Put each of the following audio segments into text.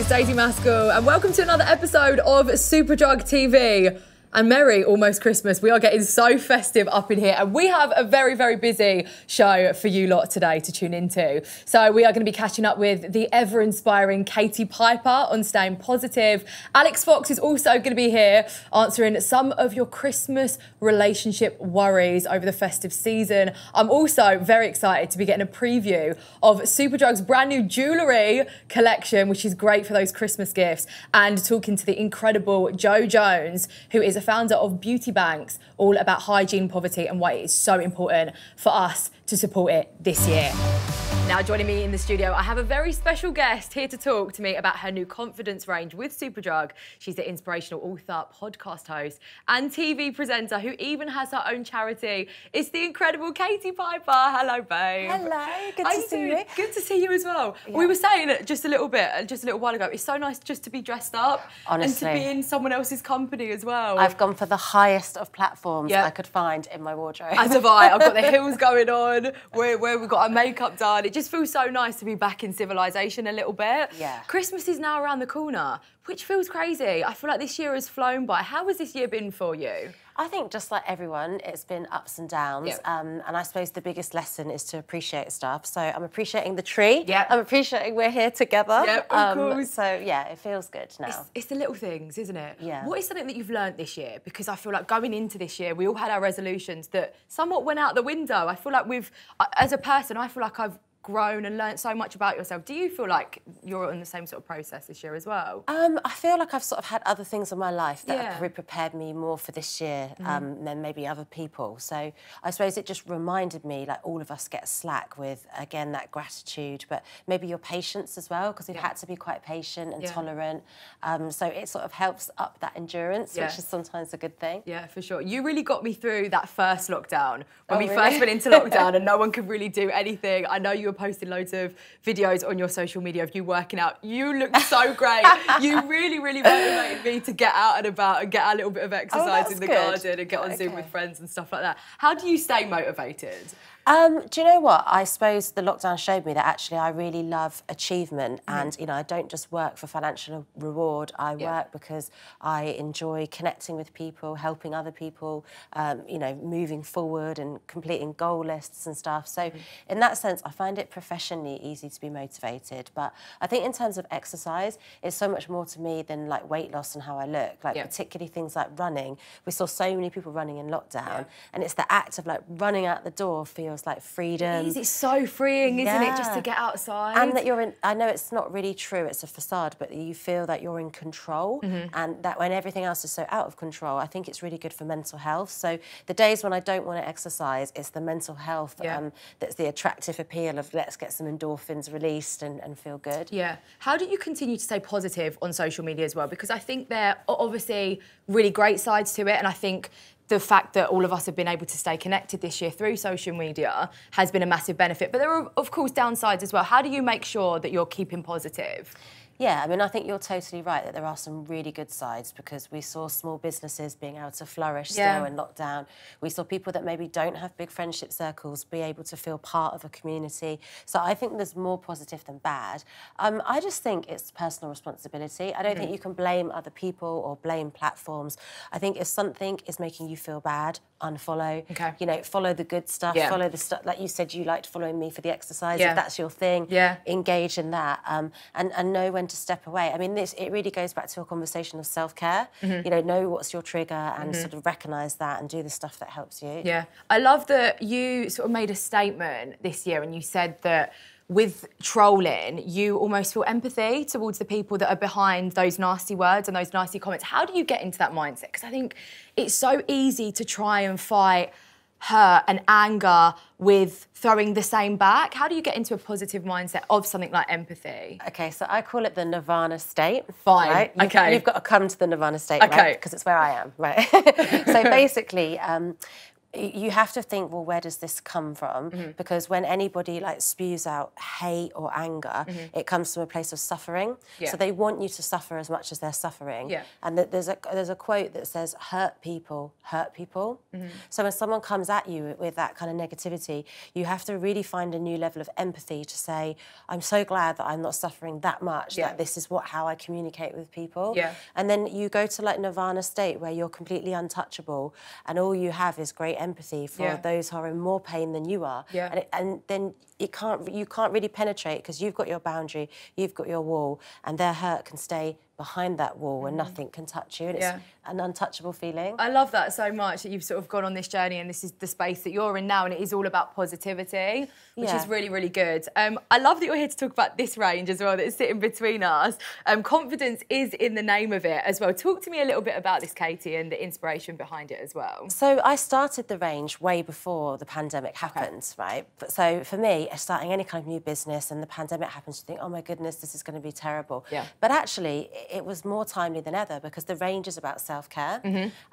Daisy Maskell, and welcome to another episode of Superdrug TV. And merry almost Christmas. We are getting so festive up in here, and we have a very, very busy show for you lot today to tune into. So we are going to be catching up with the ever-inspiring Katie Piper on staying positive. Alix Fox is also going to be here answering some of your Christmas relationship worries over the festive season. I'm also very excited to be getting a preview of Superdrug's brand new Jewellery collection, which is great for those Christmas gifts, and talking to the incredible Jo Jones, who is a founder of Beauty Banks, all about hygiene, poverty, and why it is so important for us to support it this year. Now joining me in the studio, I have a very special guest here to talk to me about her new confidence range with Superdrug. She's the inspirational author, podcast host, and TV presenter who even has her own charity. It's the incredible Katie Piper. Hello, babe. Hello, good to see you. Good to see you as well. Yeah. We were saying it just a little while ago, it's so nice just to be dressed up. Honestly. And to be in someone else's company as well. I've gone for the highest of platforms I could find in my wardrobe. As have I. I've got the heels going on, where we've got our makeup done. It just feels so nice to be back in civilization a little bit. Yeah. Christmas is now around the corner, which feels crazy. I feel like this year has flown by. How has this year been for you? I think just like everyone, it's been ups and downs. Yep. And I suppose the biggest lesson is to appreciate stuff. So I'm appreciating the tree. Yep. I'm appreciating we're here together. Yep, of course. So yeah, it feels good now. It's the little things, isn't it? Yeah. What is something that you've learnt this year? Because I feel like going into this year, we all had our resolutions that somewhat went out the window. I feel like as a person, I feel like I've grown and learnt so much about yourself. Do you feel like you're on the same sort of process this year as well? I feel like I've sort of had other things in my life that have probably prepared me more for this year than maybe other people. So I suppose it just reminded me, like all of us get slack with, again, that gratitude, but maybe your patience as well, because we've had to be quite patient and tolerant. So it sort of helps up that endurance, which is sometimes a good thing. Yeah, for sure. You really got me through that first lockdown, when we first went into lockdown and no one could really do anything. I know you were posting loads of videos on your social media of you working out. You look so great. You really, really motivated me to get out and about and get a little bit of exercise in the garden and get on Zoom with friends and stuff like that. How do you stay motivated? Do you know what? I suppose the lockdown showed me that actually I really love achievement and, you know, I don't just work for financial reward. I work because I enjoy connecting with people, helping other people, you know, moving forward and completing goal lists and stuff. So in that sense, I find it professionally easy to be motivated. But I think in terms of exercise, it's so much more to me than like weight loss and how I look. Like particularly things like running. We saw so many people running in lockdown and it's the act of like running out the door feels like freedom. It's so freeing, isn't it, just to get outside? And that you're in, I know it's not really true, it's a facade, but you feel that you're in control and that when everything else is so out of control, I think it's really good for mental health. So the days when I don't want to exercise, it's the mental health that's the attractive appeal of let's get some endorphins released and feel good. Yeah. How do you continue to stay positive on social media as well? Because I think there are obviously really great sides to it, and I think the fact that all of us have been able to stay connected this year through social media has been a massive benefit. But there are, of course, downsides as well. How do you make sure that you're keeping positive? Yeah, I mean, I think you're totally right that there are some really good sides because we saw small businesses being able to flourish still in lockdown. We saw people that maybe don't have big friendship circles be able to feel part of a community. So I think there's more positive than bad. I just think it's personal responsibility. I don't think you can blame other people or blame platforms. I think if something is making you feel bad, unfollow. Okay. You know, follow the good stuff, follow the stuff. Like you said, you liked following me for the exercise. If that's your thing, engage in that and know when to step away. I mean, it really goes back to a conversation of self-care. You know what's your trigger and sort of recognise that and do the stuff that helps you. Yeah. I love that you sort of made a statement this year and you said that with trolling, you almost feel empathy towards the people that are behind those nasty words and those nasty comments. How do you get into that mindset? Because I think it's so easy to try and fight hurt and anger with throwing the same back. How do you get into a positive mindset of something like empathy? Okay, so I call it the nirvana state. Fine, right? You've got to come to the nirvana state, right? Because it's where I am, right? So basically, you have to think, well, where does this come from? Because when anybody like spews out hate or anger, it comes from a place of suffering. So they want you to suffer as much as they're suffering. And there's a quote that says, hurt people hurt people. So when someone comes at you with that kind of negativity, you have to really find a new level of empathy to say, I'm so glad that I'm not suffering that much, that this is how I communicate with people. And then you go to like nirvana state where you're completely untouchable and all you have is great empathy for those who are in more pain than you are. And then you can't really penetrate because you've got your boundary, you've got your wall, and their hurt can stay behind that wall and nothing can touch you. And it's an untouchable feeling. I love that so much, that you've sort of gone on this journey and this is the space that you're in now, and it is all about positivity, which is really, really good. I love that you're here to talk about this range as well that is sitting between us. Confidence is in the name of it as well. Talk to me a little bit about this, Katie, and the inspiration behind it as well. So I started the range way before the pandemic happened, right? So for me, starting any kind of new business and the pandemic happens, you think, oh my goodness, this is going to be terrible. But actually, it was more timely than ever because the range is about self-care.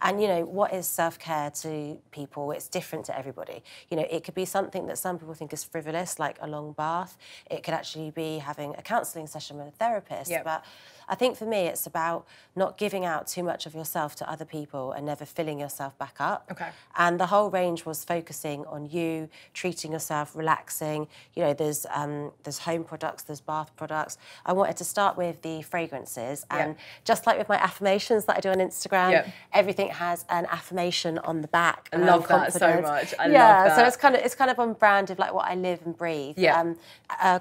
And, you know, what is self-care to people? It's different to everybody. You know, it could be something that some people think is frivolous, like a long bath. It could actually be having a counselling session with a therapist. But I think for me, it's about not giving out too much of yourself to other people and never filling yourself back up. And the whole range was focusing on you, treating yourself, relaxing. You know, there's home products, there's bath products. I wanted to start with the fragrances. And just like with my affirmations that I do on Instagram, everything has an affirmation on the back. I love that so much. I love that. So it's kind of on brand of like what I live and breathe.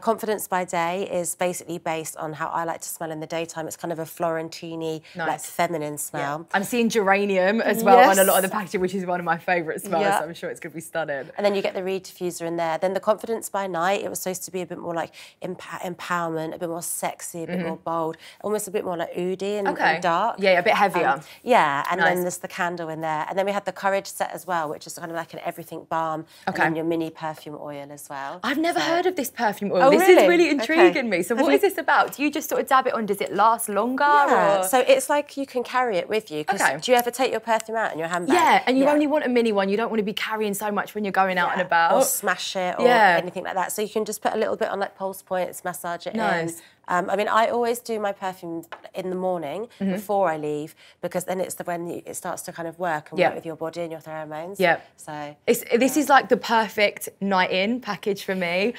Confidence by day is basically based on how I like to smell in the daytime. It's kind of a Florentini, like feminine smell. I'm seeing geranium as well on a lot of the packaging, which is one of my favourite smells. So I'm sure it's going to be stunning. And then you get the reed diffuser in there. Then the confidence by night, it was supposed to be a bit more like empowerment, a bit more sexy, a bit more bold, almost a bit more like oody and dark. A bit heavier. And then there's the candle in there. And then we had the courage set as well, which is kind of like an everything balm. And then your mini perfume oil as well. I've never heard of this perfume oil. This is really intriguing me. So what is this about? Do you just sort of dab it on? Does it last longer? Or? So it's like you can carry it with you. Do you ever take your perfume out in your handbag? And you only want a mini one. You don't want to be carrying so much when you're going out and about. Or smash it or anything like that. So you can just put a little bit on like pulse points, massage it in. I mean, I always do my perfume in the morning before I leave because then it's when it starts to kind of work and work with your body and your pheromones. So this is like the perfect night in package for me.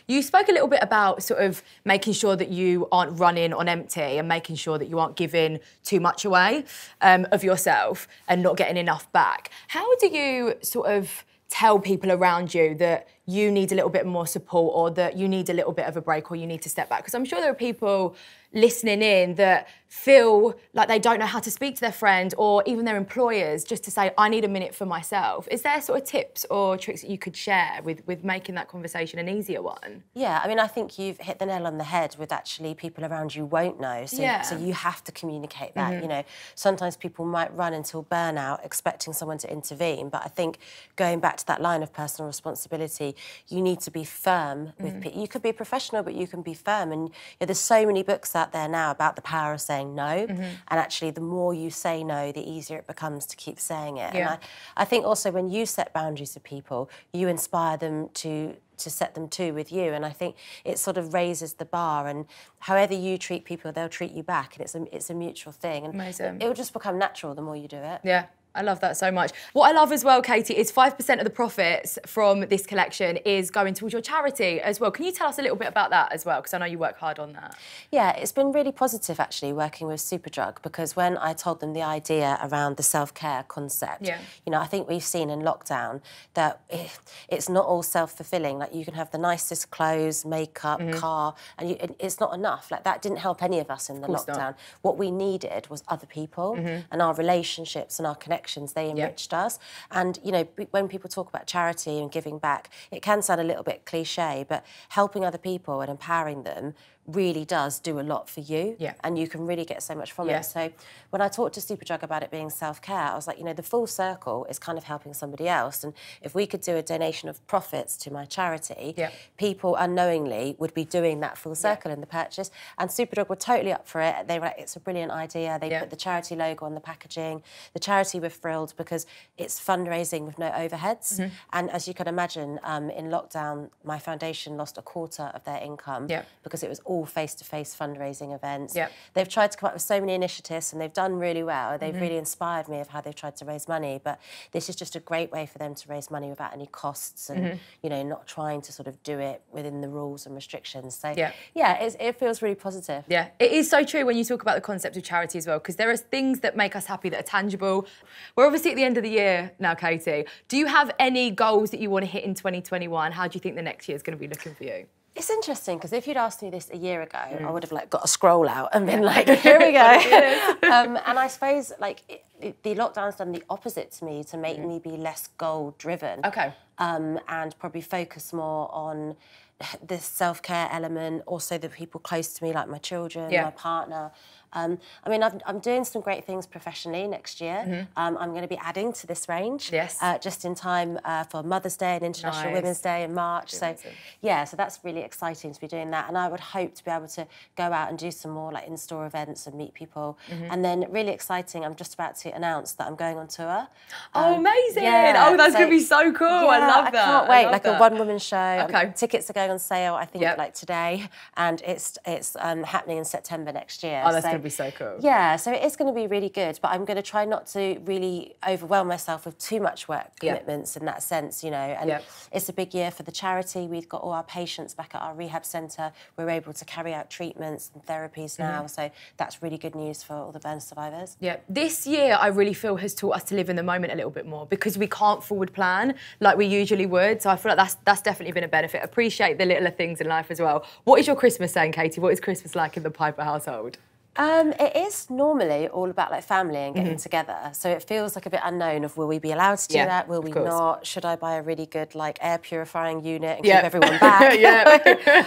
You spoke a little bit about sort of making sure that you aren't running on empty and making sure that you aren't giving too much away of yourself and not getting enough back. How do you sort of tell people around you that you need a little bit more support or that you need a little bit of a break or you need to step back? Because I'm sure there are people listening in that feel like they don't know how to speak to their friend or even their employers just to say, I need a minute for myself. Is there sort of tips or tricks that you could share with making that conversation an easier one? Yeah, I mean, I think you've hit the nail on the head with actually people around you won't know. So you have to communicate that. You know, sometimes people might run until burnout expecting someone to intervene. But I think going back to that line of personal responsibility, you need to be firm with people. You could be professional, but you can be firm. And there's so many books out there now about the power of saying no. And actually, the more you say no, the easier it becomes to keep saying it. And I think also when you set boundaries with people, you inspire them to set them too with you. And I think it sort of raises the bar. And however you treat people, they'll treat you back. And it's a mutual thing. And it will just become natural the more you do it. I love that so much. What I love as well, Katie, is 5% of the profits from this collection is going towards your charity as well. Can you tell us a little bit about that as well? Because I know you work hard on that. Yeah, it's been really positive, actually, working with Superdrug, because when I told them the idea around the self-care concept, you know, I think we've seen in lockdown that it's not all self-fulfilling. Like, you can have the nicest clothes, makeup, car, and it's not enough. Like, that didn't help any of us in the lockdown. What we needed was other people and our relationships and our connections. They enriched us. And, you know, when people talk about charity and giving back, it can sound a little bit cliche, but helping other people and empowering them really does do a lot for you, and you can really get so much from it. So when I talked to Superdrug about it being self-care, I was like, you know, the full circle is kind of helping somebody else, and if we could do a donation of profits to my charity, people unknowingly would be doing that full circle in the purchase, and Superdrug were totally up for it. They were like, it's a brilliant idea. They put the charity logo on the packaging. The charity were thrilled because it's fundraising with no overheads, and as you can imagine, in lockdown, my foundation lost a quarter of their income because it was all face-to-face fundraising events. They've tried to come up with so many initiatives and they've done really well. They've really inspired me of how they've tried to raise money, but this is just a great way for them to raise money without any costs and, you know, not trying to sort of do it within the rules and restrictions. So, it feels really positive. Yeah, it is so true when you talk about the concept of charity as well, because there are things that make us happy that are tangible. We're obviously at the end of the year now, Katie. Do you have any goals that you want to hit in 2021? How do you think the next year is going to be looking for you? It's interesting because if you'd asked me this a year ago, I would have like got a scroll out and been like, here we go. And I suppose like the lockdown's done the opposite to me to make me be less goal driven. Okay. And probably focus more on the self-care element, also the people close to me, like my children, my partner. I mean, I'm doing some great things professionally next year. I'm going to be adding to this range just in time for Mother's Day and International Women's Day in March. So, so that's really exciting to be doing that. And I would hope to be able to go out and do some more like in-store events and meet people. And then really exciting, I'm just about to announce that I'm going on tour. Oh, amazing. Oh, that's going to be so cool. I love that. I can't wait. Like a one-woman show. Tickets are going on sale, I think, like today. And it's happening in September next year. Oh, that's going to be so cool. Yeah, so it is going to be really good, but I'm going to try not to really overwhelm myself with too much work commitments in that sense, you know. And it's a big year for the charity. We've got all our patients back at our rehab centre. We're able to carry out treatments and therapies now, so that's really good news for all the burn survivors. Yeah, this year I really feel has taught us to live in the moment a little bit more because we can't forward plan like we usually would. So I feel like that's definitely been a benefit. Appreciate the littler things in life as well. What is your Christmas saying, Katie? What is Christmas like in the Piper household? It is normally all about like family and getting together, so it feels like a bit unknown of will we be allowed to do that, will we not, should I buy a really good like air purifying unit and keep everyone back?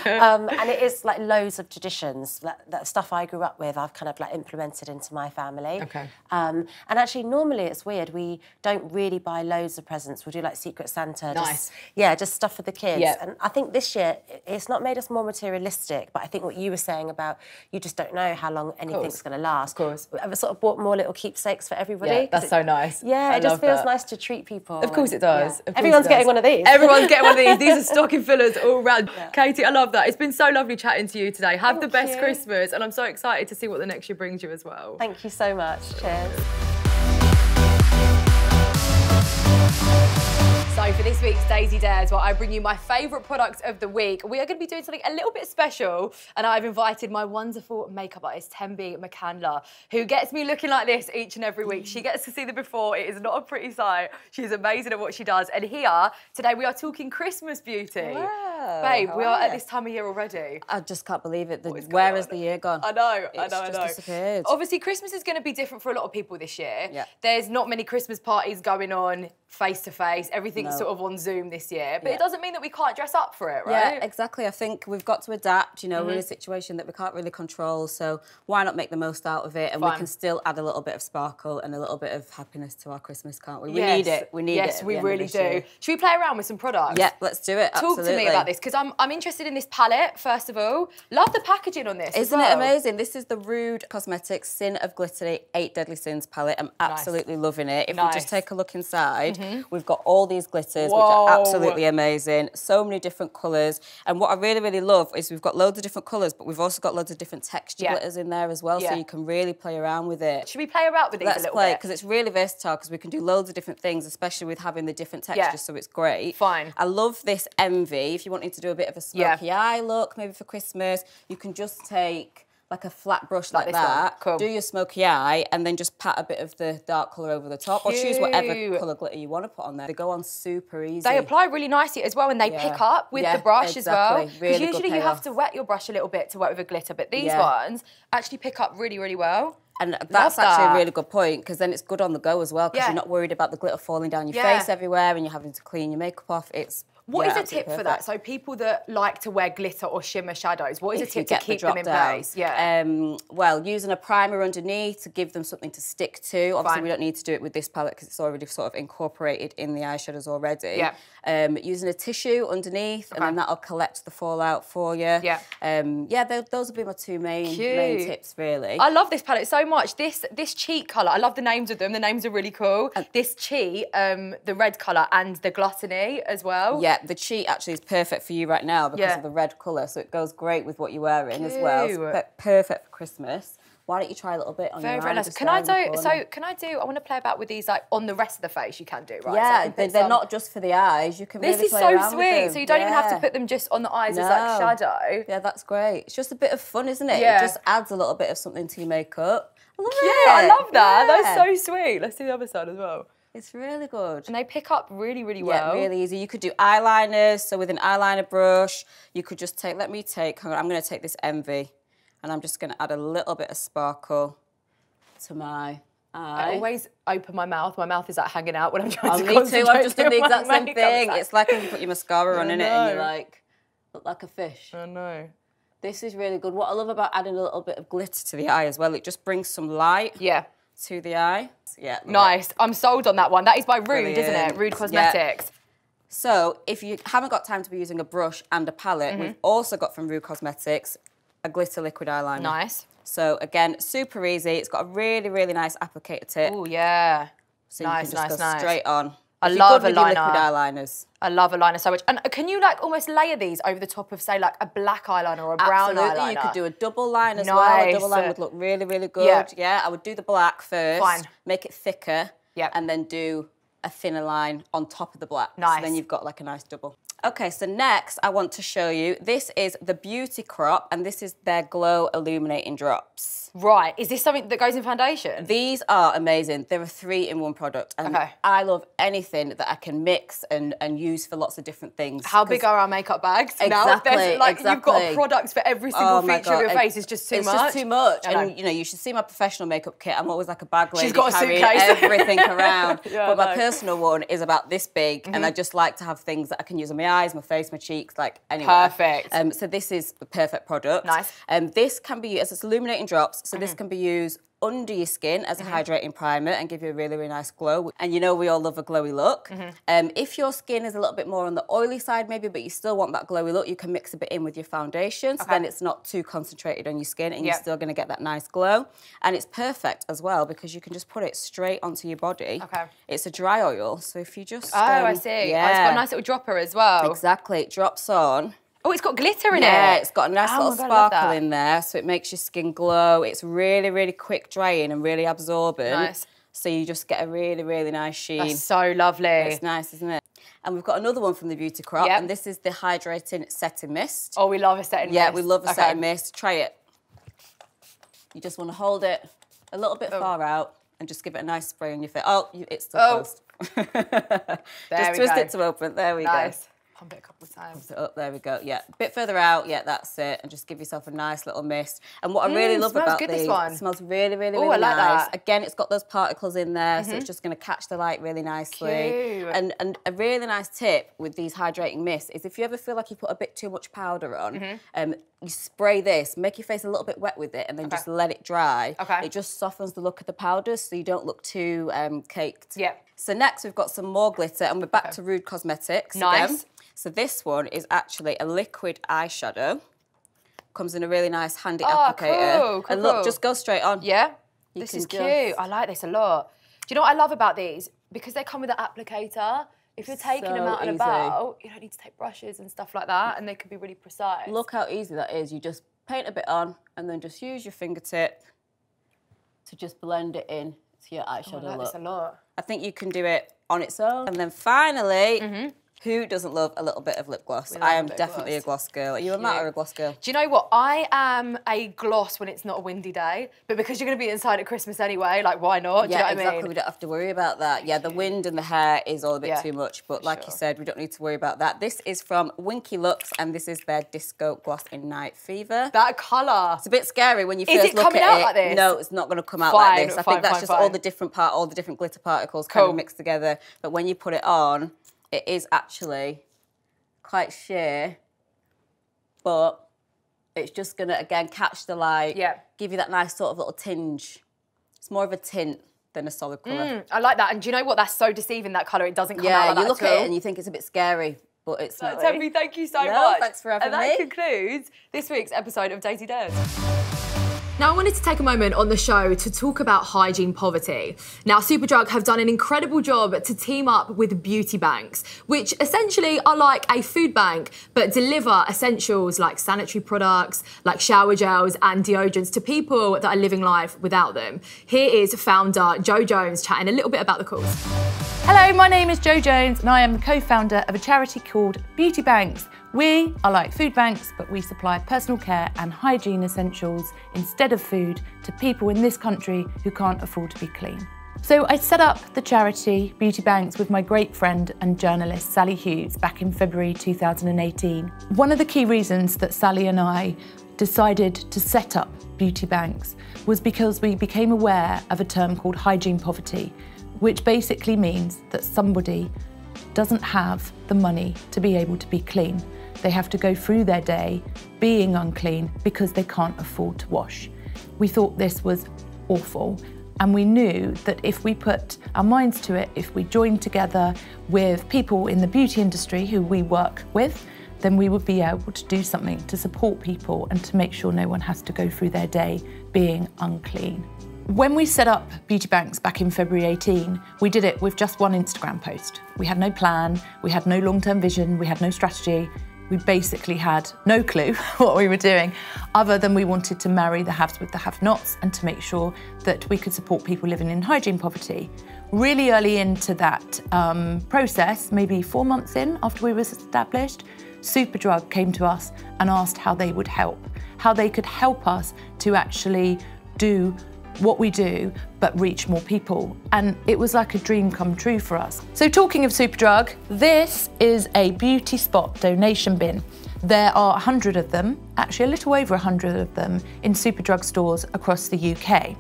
And it is like loads of traditions, that stuff I grew up with I've kind of like implemented into my family. And actually normally it's weird, we don't really buy loads of presents, we'll do like Secret Santa, just stuff for the kids. And I think this year it's not made us more materialistic, but I think what you were saying about you just don't know how long anything's going to last. Of course. I've sort of bought more little keepsakes for everybody. Yeah, that's so nice. Yeah, it just feels nice to treat people. Of course it does. Yeah. Everyone's getting one of these. Everyone's getting one of these. These are stocking fillers all round. Katie, I love that. It's been so lovely chatting to you today. Have the best Christmas, and I'm so excited to see what the next year brings you as well. Thank you so much. Cheers. So for this week's Daisy Dares, I bring you my favourite products of the week. We are going to be doing something a little bit special, and I've invited my wonderful makeup artist, Thembi Mkandla, who gets me looking like this each and every week. She gets to see the before. It is not a pretty sight. She's amazing at what she does. And here, today, we are talking Christmas beauty. Wow. Babe, we are at this time of year already. I just can't believe it. Where has the year gone? I know, It's just disappeared. Obviously, Christmas is going to be different for a lot of people this year. There's not many Christmas parties going on face-to-face. Everything's sort of on Zoom this year. But it doesn't mean that we can't dress up for it, right? Yeah, exactly. I think we've got to adapt. You know, we're in a situation that we can't really control, so why not make the most out of it? And we can still add a little bit of sparkle and a little bit of happiness to our Christmas, can't we? We need it. We need it. Yes, we really do. Should we play around with some products? Yeah, let's do it. Talk to me about this, because I'm interested in this palette, first of all. Love the packaging on this. Isn't it amazing? This is the Rude Cosmetics Sin of Glittony 8 Deadly Sins palette. I'm absolutely loving it. If we just take a look inside, we've got all these glitters, which are absolutely amazing. So many different colours. And what I really, really love is we've got loads of different colours, but we've also got loads of different texture glitters in there as well, so you can really play around with it. Should we play around with these a little bit? Let's play, because it's really versatile, because we can do loads of different things, especially with having the different textures, so it's great. Fine. I love this Envy. If you wanted to do a bit of a smoky eye look, maybe for Christmas, you can just take like a flat brush like that, do your smoky eye, and then just pat a bit of the dark colour over the top, or choose whatever colour glitter you want to put on there. They go on super easy. They apply really nicely as well, and they pick up with the brush as well. Because usually you have to wet your brush a little bit to work with a glitter, but these ones actually pick up really, really well. And that's actually a really good point, because then it's good on the go as well, because you're not worried about the glitter falling down your face everywhere and you're having to clean your makeup off. What is a tip for that? So people that like to wear glitter or shimmer shadows, what is a tip to keep them in place? Yeah. Well, using a primer underneath to give them something to stick to. Obviously, we don't need to do it with this palette because it's already sort of incorporated in the eyeshadows already. Yeah. Using a tissue underneath, and then that'll collect the fallout for you. Yeah. Those would be my two main tips, really. I love this palette so much. This cheek colour, I love the names of them. The names are really cool. This cheek, the red colour, and the Glittony as well. Yeah, the cheek actually is perfect for you right now because of the red colour, so it goes great with what you're wearing as well. It's perfect for Christmas. Why don't you try a little bit on your eye? Very nice. Can I want to play about with these like on the rest of the face you can do, right? Yeah, they're not just for the eyes. You can really play around with them. This is so sweet. So you don't even have to put them just on the eyes as like shadow. Yeah, that's great. It's just a bit of fun, isn't it? Yeah. It just adds a little bit of something to your makeup. I love it. Yeah, I love that. Yeah. That's so sweet. Let's do the other side as well. It's really good. And they pick up really, really well. Yeah, really easy. You could do eyeliners. So with an eyeliner brush, you could just take, I'm going to take this Envy and I'm just going to add a little bit of sparkle to my eye. I always open my mouth. My mouth is like hanging out when I'm trying to Me too. I've just done the exact same thing. It's like when you put your mascara on in it and you're like, look like a fish. I know. This is really good. What I love about adding a little bit of glitter to the eye as well, it just brings some light. Yeah. To the eye. Yeah. Nice. I'm sold on that one. That is by Rude, isn't it? Rude Cosmetics. Yeah. So if you haven't got time to be using a brush and a palette, we've also got from Rude Cosmetics a glitter liquid eyeliner. Nice. So again, super easy. It's got a really, really nice applicator tip. Oh, yeah. So you can just go straight on. I love a liquid eyeliners. I love a liner so much. And can you like almost layer these over the top of, say, like a black eyeliner or a brown eyeliner? Absolutely, you could do a double line as well. A double line would look really, really good. Yeah, I would do the black first, make it thicker, and then do a thinner line on top of the black. Nice. So then you've got like a nice double. Okay, so next I want to show you, this is the Beauty Crop, and this is their Glow Illuminating Drops. Right, is this something that goes in foundation? These are amazing. They're a 3-in-1 product, and I love anything that I can mix and use for lots of different things. How big are our makeup bags? Exactly, You've got a product for every single feature of your face. It's just too much. It's just too much, and you know, you should see my professional makeup kit. I'm always like a bag lady. She's got a carrying suitcase. everything around. But my personal one is about this big, and I just like to have things that I can use on my eyes, my face, my cheeks, like anywhere. Perfect. So this is the perfect product. Nice. This can be used as illuminating drops, so this can be used under your skin as a hydrating primer and give you a really, really nice glow. And you know we all love a glowy look. If your skin is a little bit more on the oily side maybe, but you still want that glowy look, you can mix a bit in with your foundation, so then it's not too concentrated on your skin and you're still going to get that nice glow. And it's perfect as well because you can just put it straight onto your body. It's a dry oil, so if you just... I see. Yeah. Oh, it's got a nice little dropper as well. Exactly, it drops on. Oh, it's got glitter in it. Yeah, it's got a nice little sparkle in there, so it makes your skin glow. It's really, really quick drying and really absorbent. Nice. So you just get a really, really nice sheen. That's so lovely. It's nice, isn't it? And we've got another one from the Beauty Crop, and this is the Hydrating Setting Mist. Oh, we love a setting mist. Yeah, we love a setting mist. Try it. You just want to hold it a little bit far out and just give it a nice spray on your face. Oh, it's still closed. Just twist it to open. There we go. Pump it a couple of times. Pump it up, there we go. Yeah, a bit further out. Yeah, that's it. And just give yourself a nice little mist. And what I really love about these, it smells really, really, really nice. That. Again, it's got those particles in there, so it's just going to catch the light really nicely. Cute. And a really nice tip with these hydrating mists is if you ever feel like you put a bit too much powder on, you spray this, make your face a little bit wet with it, and then just let it dry. It just softens the look of the powder, so you don't look too caked. Yeah. So next we've got some more glitter, and we're back to Rude Cosmetics again. So this one is actually a liquid eyeshadow. Comes in a really nice handy applicator. And look, just go straight on. Yeah, this is cute. I like this a lot. Do you know what I love about these? Because they come with an applicator. If you're taking them out and about, you don't need to take brushes and stuff like that, and they can be really precise. Look how easy that is. You just paint a bit on, and then just use your fingertip to just blend it in to your eyeshadow look. I like this a lot. I think you can do it on its own. And then finally, who doesn't love a little bit of lip gloss? I am definitely a gloss girl. Are you a matte or a gloss girl? Do you know what? I am a gloss when it's not a windy day, but because you're going to be inside at Christmas anyway, like, why not? Do you know what I mean? We don't have to worry about that. Yeah, the wind and the hair is all a bit too much, but like you said, we don't need to worry about that. This is from Winky Lux, and this is their Disco Gloss in Night Fever. That colour. It's a bit scary when you first look at it. Is it coming out like this? No, it's not going to come out like this. I think that's just all the different glitter particles kind of mixed together. But when you put it on, it is actually quite sheer, but it's just gonna, again, catch the light, give you that nice sort of little tinge. It's more of a tint than a solid colour. I like that. And do you know what? That's so deceiving, that colour. It doesn't come out like that. Yeah, you look at it and you think it's a bit scary, but it's not. Thembi, thank you so much. Thanks for having me. And that concludes this week's episode of Daisy Dares. Now, I wanted to take a moment on the show to talk about hygiene poverty. Now, Superdrug have done an incredible job to team up with beauty banks, which essentially are like a food bank, but deliver essentials like sanitary products, like shower gels and deodorants to people that are living life without them. Here is founder Jo Jones chatting a little bit about the cause. Hello, my name is Jo Jones and I am the co-founder of a charity called Beauty Banks. We are like food banks, but we supply personal care and hygiene essentials instead of food to people in this country who can't afford to be clean. So I set up the charity Beauty Banks with my great friend and journalist Sally Hughes back in February 2018. One of the key reasons that Sally and I decided to set up Beauty Banks was because we became aware of a term called hygiene poverty, which basically means that somebody doesn't have the money to be able to be clean. They have to go through their day being unclean because they can't afford to wash. We thought this was awful, and we knew that if we put our minds to it, if we joined together with people in the beauty industry who we work with, then we would be able to do something to support people and to make sure no one has to go through their day being unclean. When we set up Beauty Banks back in February 18, we did it with just one Instagram post. We had no plan, we had no long-term vision, we had no strategy. We basically had no clue what we were doing, other than we wanted to marry the haves with the have-nots and to make sure that we could support people living in hygiene poverty. Really early into that process, maybe 4 months in after we were established, Superdrug came to us and asked how they would help, how they could help us to actually do what we do, but reach more people. And it was like a dream come true for us. So talking of Superdrug, this is a beauty spot donation bin. There are 100 of them, actually a little over 100 of them, in Superdrug stores across the UK.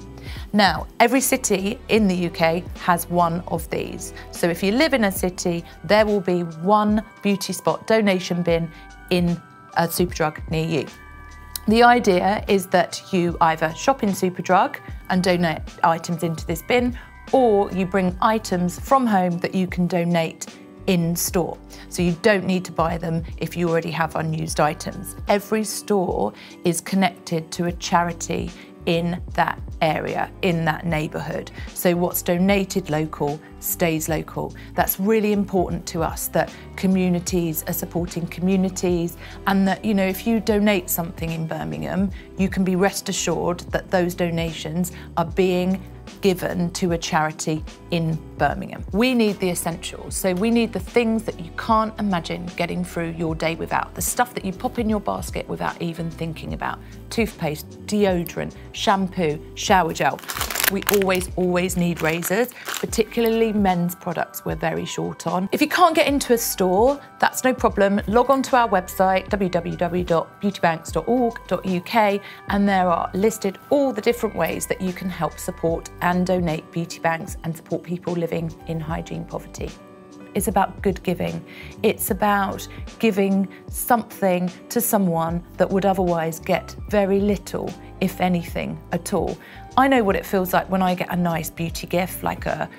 Now, every city in the UK has one of these. So if you live in a city, there will be one beauty spot donation bin in a Superdrug near you. The idea is that you either shop in Superdrug and donate items into this bin, or you bring items from home that you can donate in store. So you don't need to buy them if you already have unused items. Every store is connected to a charity in that area, in that neighbourhood. So what's donated local stays local. That's really important to us, that communities are supporting communities, and that, you know, if you donate something in Birmingham, you can be rest assured that those donations are being given to a charity in Birmingham. We need the essentials, so we need the things that you can't imagine getting through your day without, the stuff that you pop in your basket without even thinking about. Toothpaste, deodorant, shampoo, shower gel. We always need razors, particularly men's products we're very short on. If you can't get into a store, that's no problem. Log on to our website, www.beautybanks.org.uk, and there are listed all the different ways that you can help support and donate beauty banks and support people living in hygiene poverty. It's about good giving. It's about giving something to someone that would otherwise get very little, if anything at all. I know what it feels like when I get a nice beauty gift, like a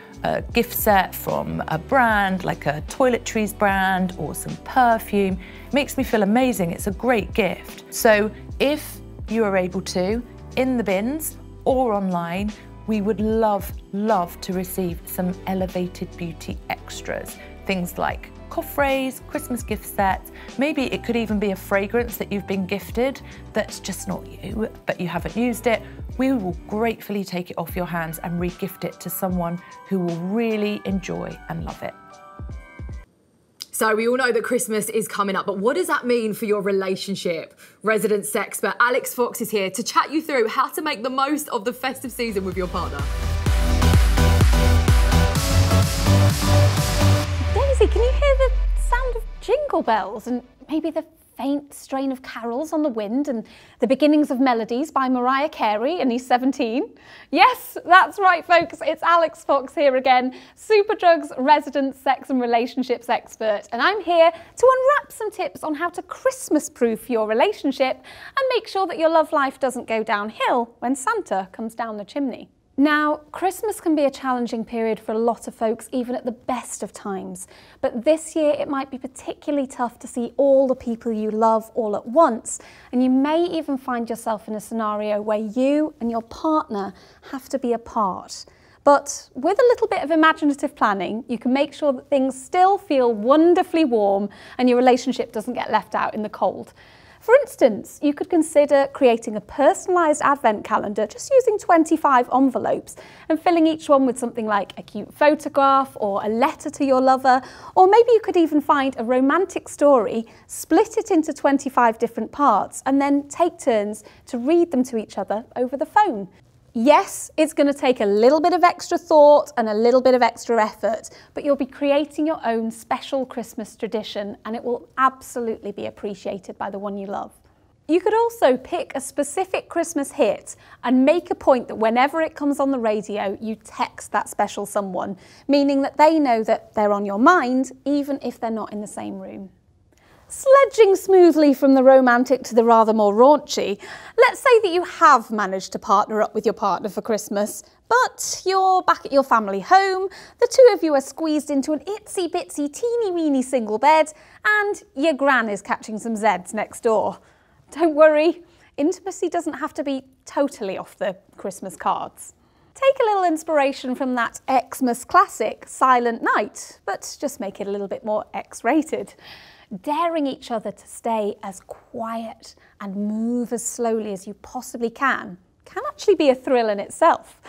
gift set from a brand, like a toiletries brand or some perfume. It makes me feel amazing. It's a great gift. So if you are able to, in the bins or online, we would love to receive some elevated beauty extras. Things like coffrets, Christmas gift sets, maybe it could even be a fragrance that you've been gifted that's just not you, but you haven't used it. We will gratefully take it off your hands and re-gift it to someone who will really enjoy and love it. So we all know that Christmas is coming up, but what does that mean for your relationship? Resident sexpert Alix Fox is here to chat you through how to make the most of the festive season with your partner. Daisy, can you hear the sound of jingle bells and maybe the faint strain of carols on the wind and the beginnings of melodies by Mariah Carey, and he's 17. Yes, that's right, folks. It's Alix Fox here again, Superdrug's resident sex and relationships expert, and I'm here to unwrap some tips on how to Christmas-proof your relationship and make sure that your love life doesn't go downhill when Santa comes down the chimney. Now, Christmas can be a challenging period for a lot of folks, even at the best of times. But this year, it might be particularly tough to see all the people you love all at once. And you may even find yourself in a scenario where you and your partner have to be apart. But with a little bit of imaginative planning, you can make sure that things still feel wonderfully warm and your relationship doesn't get left out in the cold. For instance, you could consider creating a personalised advent calendar just using 25 envelopes and filling each one with something like a cute photograph or a letter to your lover, or maybe you could even find a romantic story, split it into 25 different parts and then take turns to read them to each other over the phone. Yes, it's going to take a little bit of extra thought and a little bit of extra effort, but you'll be creating your own special Christmas tradition and it will absolutely be appreciated by the one you love. You could also pick a specific Christmas hit and make a point that whenever it comes on the radio, you text that special someone, meaning that they know that they're on your mind, even if they're not in the same room. Sledging smoothly from the romantic to the rather more raunchy, let's say that you have managed to partner up with your partner for Christmas, but you're back at your family home, the two of you are squeezed into an itsy bitsy teeny weeny single bed, and your gran is catching some Zeds next door. Don't worry, intimacy doesn't have to be totally off the Christmas cards. Take a little inspiration from that Xmas classic, Silent Night, but just make it a little bit more X-rated. Daring each other to stay as quiet and move as slowly as you possibly can actually be a thrill in itself.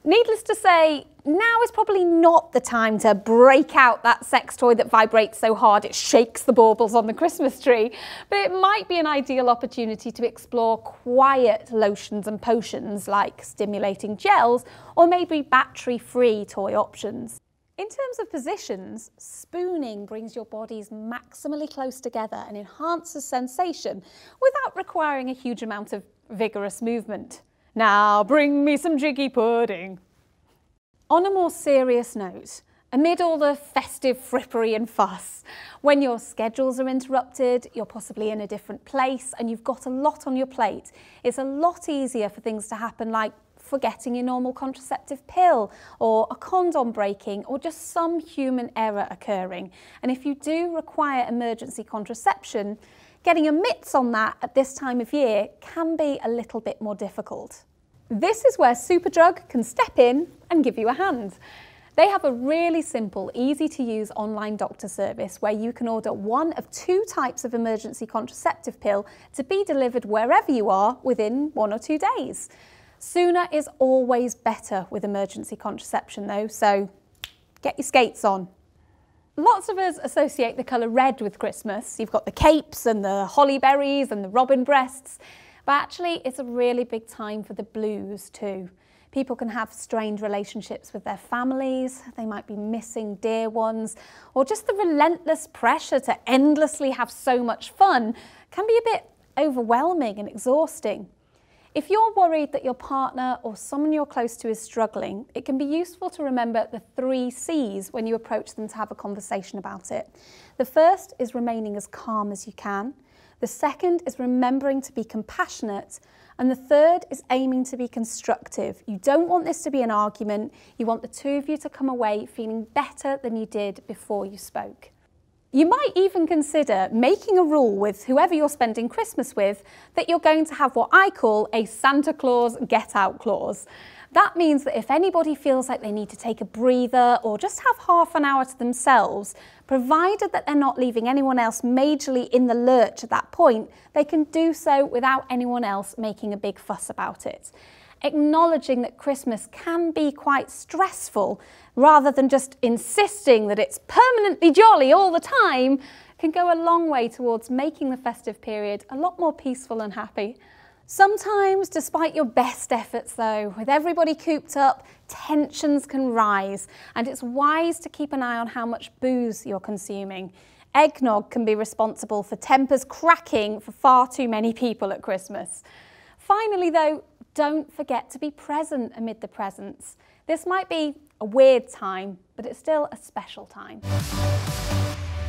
Needless to say, now is probably not the time to break out that sex toy that vibrates so hard it shakes the baubles on the Christmas tree, but it might be an ideal opportunity to explore quiet lotions and potions like stimulating gels or maybe battery-free toy options. In terms of positions, spooning brings your bodies maximally close together and enhances sensation without requiring a huge amount of vigorous movement. Now bring me some jiggy pudding. On a more serious note, amid all the festive frippery and fuss, when your schedules are interrupted, you're possibly in a different place and you've got a lot on your plate, it's a lot easier for things to happen like forgetting your normal contraceptive pill or a condom breaking or just some human error occurring. And if you do require emergency contraception, getting your mitts on that at this time of year can be a little bit more difficult. This is where Superdrug can step in and give you a hand. They have a really simple, easy to use online doctor service where you can order one of 2 types of emergency contraceptive pill to be delivered wherever you are within 1 or 2 days. Sooner is always better with emergency contraception though, so get your skates on. Lots of us associate the colour red with Christmas. You've got the capes and the holly berries and the robin breasts, but actually it's a really big time for the blues too. People can have strained relationships with their families, they might be missing dear ones, or just the relentless pressure to endlessly have so much fun can be a bit overwhelming and exhausting. If you're worried that your partner or someone you're close to is struggling, it can be useful to remember the 3 C's when you approach them to have a conversation about it. The first is remaining as calm as you can. The second is remembering to be compassionate. And the third is aiming to be constructive. You don't want this to be an argument. You want the 2 of you to come away feeling better than you did before you spoke. You might even consider making a rule with whoever you're spending Christmas with that you're going to have what I call a Santa Claus get out clause. That means that if anybody feels like they need to take a breather or just have half an hour to themselves, provided that they're not leaving anyone else majorly in the lurch at that point, they can do so without anyone else making a big fuss about it. Acknowledging that Christmas can be quite stressful, rather than just insisting that it's permanently jolly all the time, can go a long way towards making the festive period a lot more peaceful and happy. Sometimes, despite your best efforts though, with everybody cooped up, tensions can rise, and it's wise to keep an eye on how much booze you're consuming. Eggnog can be responsible for tempers cracking for far too many people at Christmas. Finally though, don't forget to be present amid the presents. This might be a weird time, but it's still a special time.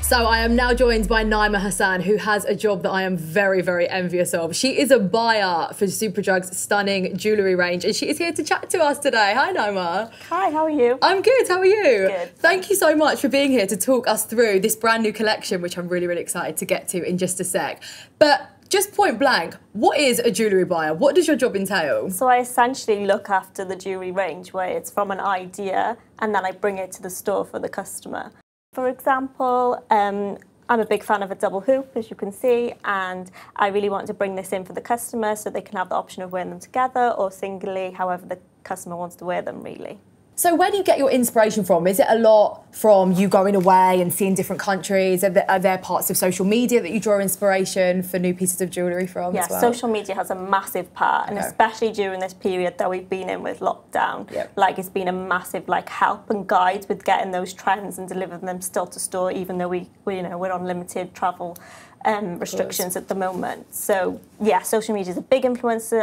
So I am now joined by Nieema Hassan, who has a job that I am very, very envious of. She is a buyer for Superdrug's stunning jewellery range, and she is here to chat to us today. Hi, Nieema. Hi, how are you? I'm good, how are you? Good. Thank you so much for being here to talk us through this brand new collection, which I'm really, really excited to get to in just a sec. But just point blank, what is a jewellery buyer? What does your job entail? So I essentially look after the jewellery range, where it's from an idea and then I bring it to the store for the customer. For example, I'm a big fan of a double hoop, as you can see, and I really want to bring this in for the customer so they can have the option of wearing them together or singly, however the customer wants to wear them, really. So where do you get your inspiration from? Is it a lot from you going away and seeing different countries? Are there parts of social media that you draw inspiration for new pieces of jewellery from as well? Social media has a massive part, and especially during this period that we've been in with lockdown, like it's been a massive help and guide with getting those trends and delivering them still to store, even though we're on limited travel restrictions at the moment. So yeah, social media is a big influence,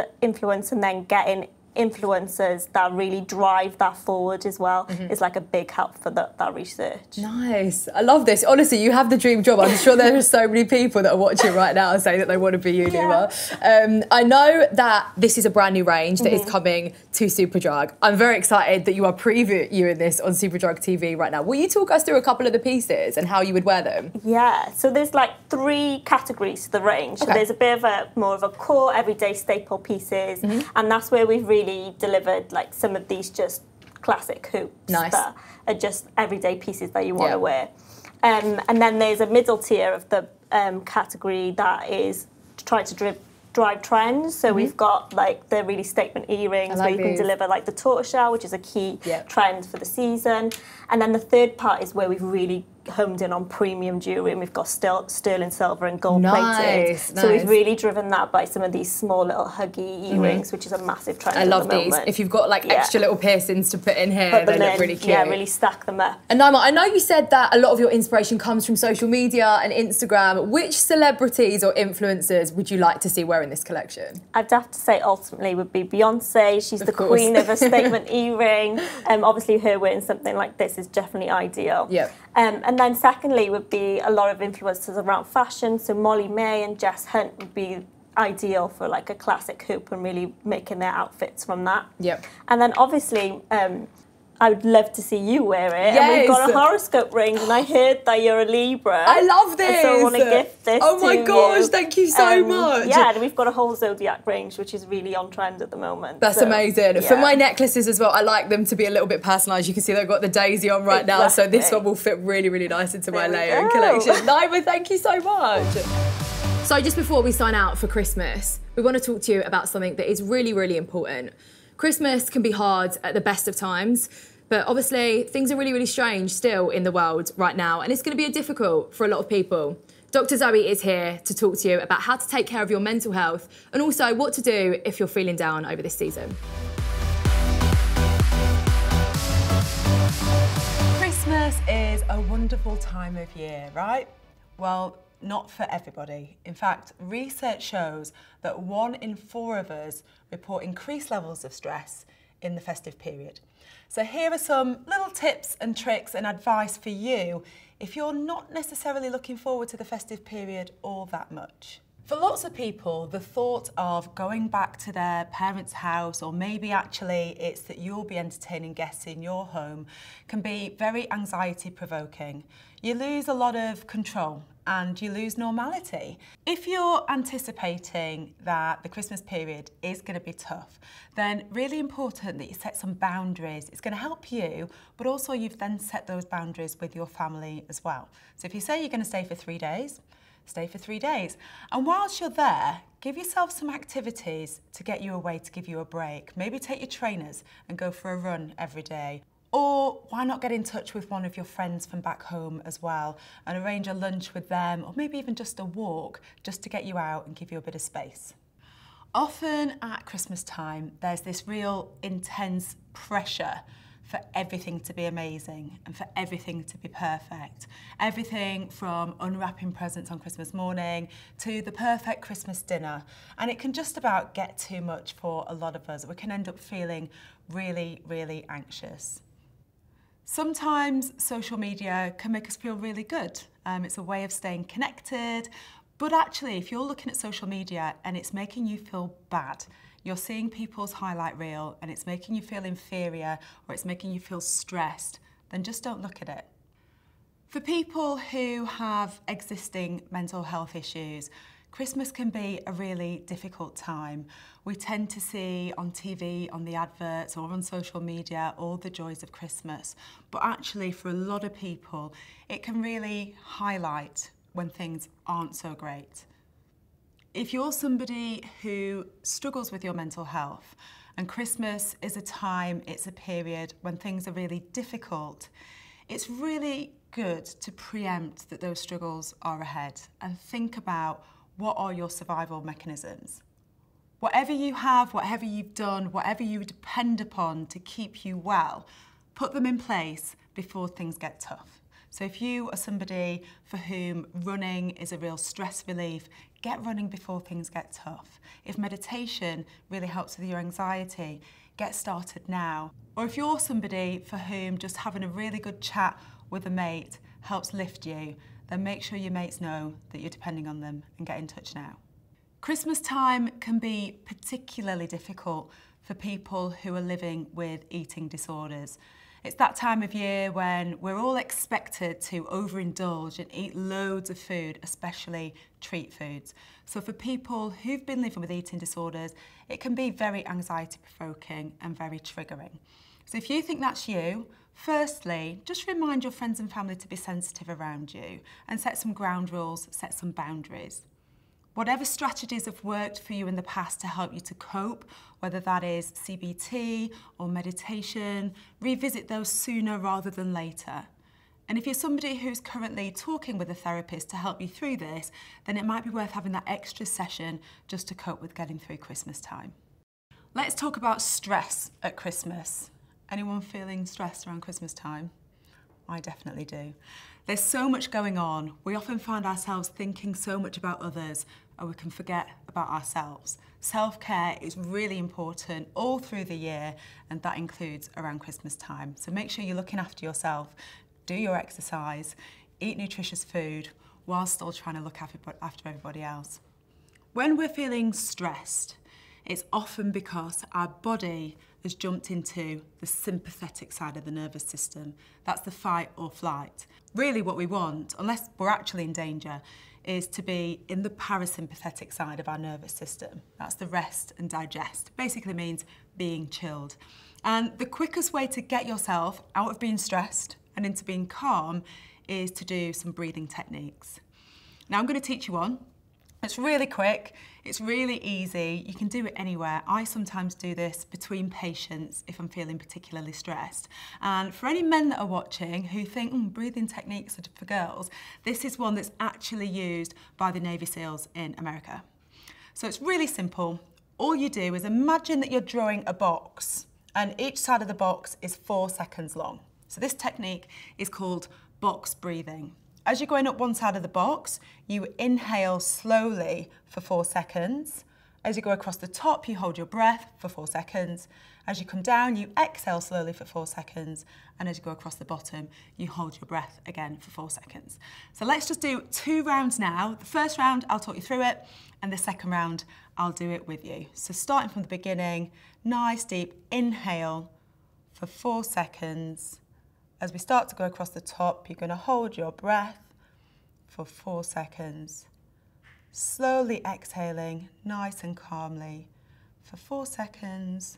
and then getting influencers that really drive that forward as well is like a big help for that research. Nice. I love this. Honestly, you have the dream job. I'm sure there are so many people that are watching right now and saying that they want to be you, Nieema. I know that this is a brand new range that is coming to Superdrug. I'm very excited that you are previewing this on Superdrug TV right now. Will you talk us through a couple of the pieces and how you would wear them? Yeah, so there's like 3 categories to the range. So there's a bit of more of a core everyday staple pieces, and that's where we've really delivered like some of these just classic hoops that are just everyday pieces that you want to wear. And then there's a middle tier of the category that is trying to drive trends. So we've got like the really statement earrings where you can deliver like the tortoiseshell, which is a key trend for the season. And then the third part is where we've really homed in on premium jewellery, and we've got sterling silver and gold plated. So we've really driven that by some of these small little Huggy earrings, which is a massive trend. I love these. If you've got like extra little piercings to put in here, they look really cute. Yeah, really stack them up. And Nieema, I know you said that a lot of your inspiration comes from social media and Instagram. Which celebrities or influencers would you like to see wearing this collection? I'd have to say ultimately would be Beyonce. She's the queen of a statement earring. Obviously her wearing something like this is definitely ideal. And then secondly would be a lot of influencers around fashion. So Molly May and Jess Hunt would be ideal for like a classic hoop and really making their outfits from that. And then obviously I would love to see you wear it. And we've got a horoscope ring, and I heard that you're a Libra. I love this. So I want to gift this Oh my gosh, thank you so much. Yeah, and we've got a whole zodiac range, which is really on trend at the moment. That's amazing. For my necklaces as well, I like them to be a little bit personalised. You can see they've got the daisy on right now, so this one will fit really, really nice into my layering collection. Nieema, thank you so much. So just before we sign out for Christmas, we want to talk to you about something that is really, really important. Christmas can be hard at the best of times, but obviously things are really, really strange still in the world right now, and it's going to be difficult for a lot of people. Dr. Zoe is here to talk to you about how to take care of your mental health and also what to do if you're feeling down over this season. Christmas is a wonderful time of year, right? Well, not for everybody. In fact, research shows that 1 in 4 of us report increased levels of stress in the festive period. So here are some little tips and tricks and advice for you if you're not necessarily looking forward to the festive period all that much. For lots of people, the thought of going back to their parents' house, or maybe actually it's that you'll be entertaining guests in your home, can be very anxiety-provoking. You lose a lot of control and you lose normality. If you're anticipating that the Christmas period is going to be tough, then really important that you set some boundaries. It's going to help you, but also you've then set those boundaries with your family as well. So if you say you're going to stay for 3 days, stay for 3 days. And whilst you're there, give yourself some activities to get you away, to give you a break. Maybe take your trainers and go for a run every day. Or why not get in touch with one of your friends from back home as well and arrange a lunch with them, or maybe even just a walk, just to get you out and give you a bit of space. Often at Christmas time, there's this real intense pressure for everything to be amazing and for everything to be perfect. Everything from unwrapping presents on Christmas morning to the perfect Christmas dinner. And it can just about get too much for a lot of us. We can end up feeling really, really anxious. Sometimes social media can make us feel really good. It's a way of staying connected. But actually, if you're looking at social media and it's making you feel bad, you're seeing people's highlight reel and it's making you feel inferior or it's making you feel stressed, then just don't look at it. For people who have existing mental health issues, Christmas can be a really difficult time. We tend to see on TV, on the adverts or on social media all the joys of Christmas. But actually, for a lot of people, it can really highlight when things aren't so great. If you're somebody who struggles with your mental health and Christmas is a time, it's a period when things are really difficult, it's really good to preempt that those struggles are ahead and think about what are your survival mechanisms. Whatever you have, whatever you've done, whatever you depend upon to keep you well, put them in place before things get tough. So if you are somebody for whom running is a real stress relief, get running before things get tough. If meditation really helps with your anxiety, get started now. Or if you're somebody for whom just having a really good chat with a mate helps lift you, then make sure your mates know that you're depending on them and get in touch now. Christmas time can be particularly difficult for people who are living with eating disorders. It's that time of year when we're all expected to overindulge and eat loads of food, especially treat foods. So for people who've been living with eating disorders, it can be very anxiety-provoking and very triggering. So if you think that's you, firstly, just remind your friends and family to be sensitive around you and set some ground rules, set some boundaries. Whatever strategies have worked for you in the past to help you to cope, whether that is CBT or meditation, revisit those sooner rather than later. And if you're somebody who's currently talking with a therapist to help you through this, then it might be worth having that extra session just to cope with getting through Christmas time. Let's talk about stress at Christmas. Anyone feeling stressed around Christmas time? I definitely do. There's so much going on. We often find ourselves thinking so much about others and we can forget about ourselves. Self-care is really important all through the year and that includes around Christmas time. So make sure you're looking after yourself, do your exercise, eat nutritious food while still trying to look after everybody else. When we're feeling stressed, it's often because our body has jumped into the sympathetic side of the nervous system. That's the fight or flight. Really what we want, unless we're actually in danger, is to be in the parasympathetic side of our nervous system. That's the rest and digest. Basically means being chilled. And the quickest way to get yourself out of being stressed and into being calm is to do some breathing techniques. Now I'm going to teach you one. It's really quick, it's really easy, you can do it anywhere. I sometimes do this between patients if I'm feeling particularly stressed. And for any men that are watching who think, breathing techniques are for girls, this is one that's actually used by the Navy SEALs in America. So it's really simple. All you do is imagine that you're drawing a box and each side of the box is 4 seconds long. So this technique is called box breathing. As you're going up one side of the box, you inhale slowly for 4 seconds. As you go across the top, you hold your breath for 4 seconds. As you come down, you exhale slowly for 4 seconds. And as you go across the bottom, you hold your breath again for 4 seconds. So let's just do 2 rounds now. The first round, I'll talk you through it. And the second round, I'll do it with you. So starting from the beginning, nice deep inhale for 4 seconds. As we start to go across the top, you're going to hold your breath for 4 seconds. Slowly exhaling, nice and calmly, for 4 seconds.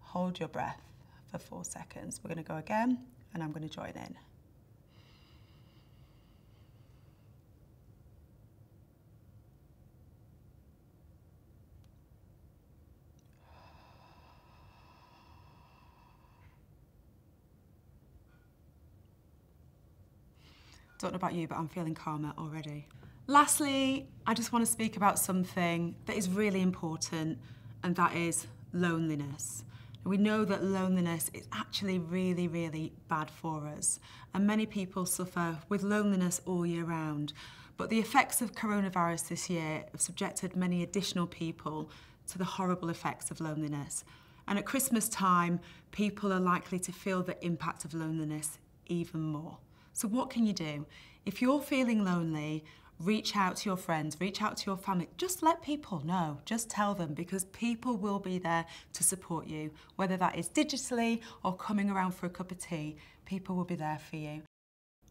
Hold your breath for 4 seconds. We're going to go again, and I'm going to join in. Don't know about you, but I'm feeling calmer already. Lastly, I just want to speak about something that is really important, and that is loneliness. And we know that loneliness is actually really, really bad for us. And many people suffer with loneliness all year round. But the effects of coronavirus this year have subjected many additional people to the horrible effects of loneliness. And at Christmas time, people are likely to feel the impact of loneliness even more. So what can you do? If you're feeling lonely, reach out to your friends, reach out to your family. Just let people know, just tell them, because people will be there to support you. Whether that is digitally or coming around for a cup of tea, people will be there for you.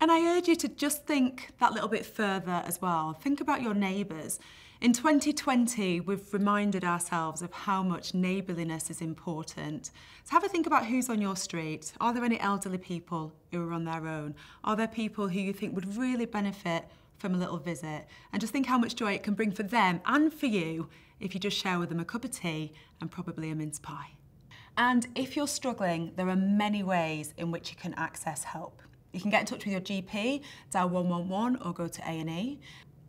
And I urge you to just think that little bit further as well. Think about your neighbours. In 2020, we've reminded ourselves of how much neighbourliness is important. So have a think about who's on your street. Are there any elderly people who are on their own? Are there people who you think would really benefit from a little visit? And just think how much joy it can bring for them and for you if you just share with them a cup of tea and probably a mince pie. And if you're struggling, there are many ways in which you can access help. You can get in touch with your GP, dial 111 or go to A&E.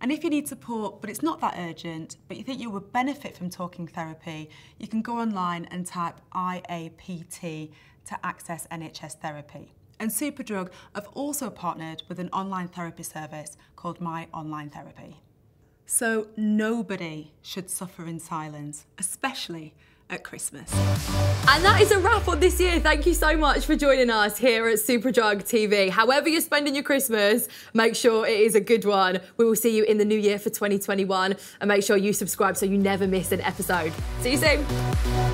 And if you need support, but it's not that urgent, but you think you would benefit from talking therapy, you can go online and type IAPT to access NHS therapy. And Superdrug have also partnered with an online therapy service called My Online Therapy. So nobody should suffer in silence, especially at Christmas. And that is a wrap on this year. Thank you so much for joining us here at Superdrug TV. However you're spending your Christmas, make sure it is a good one. We will see you in the new year for 2021, and make sure you subscribe so you never miss an episode. See you soon.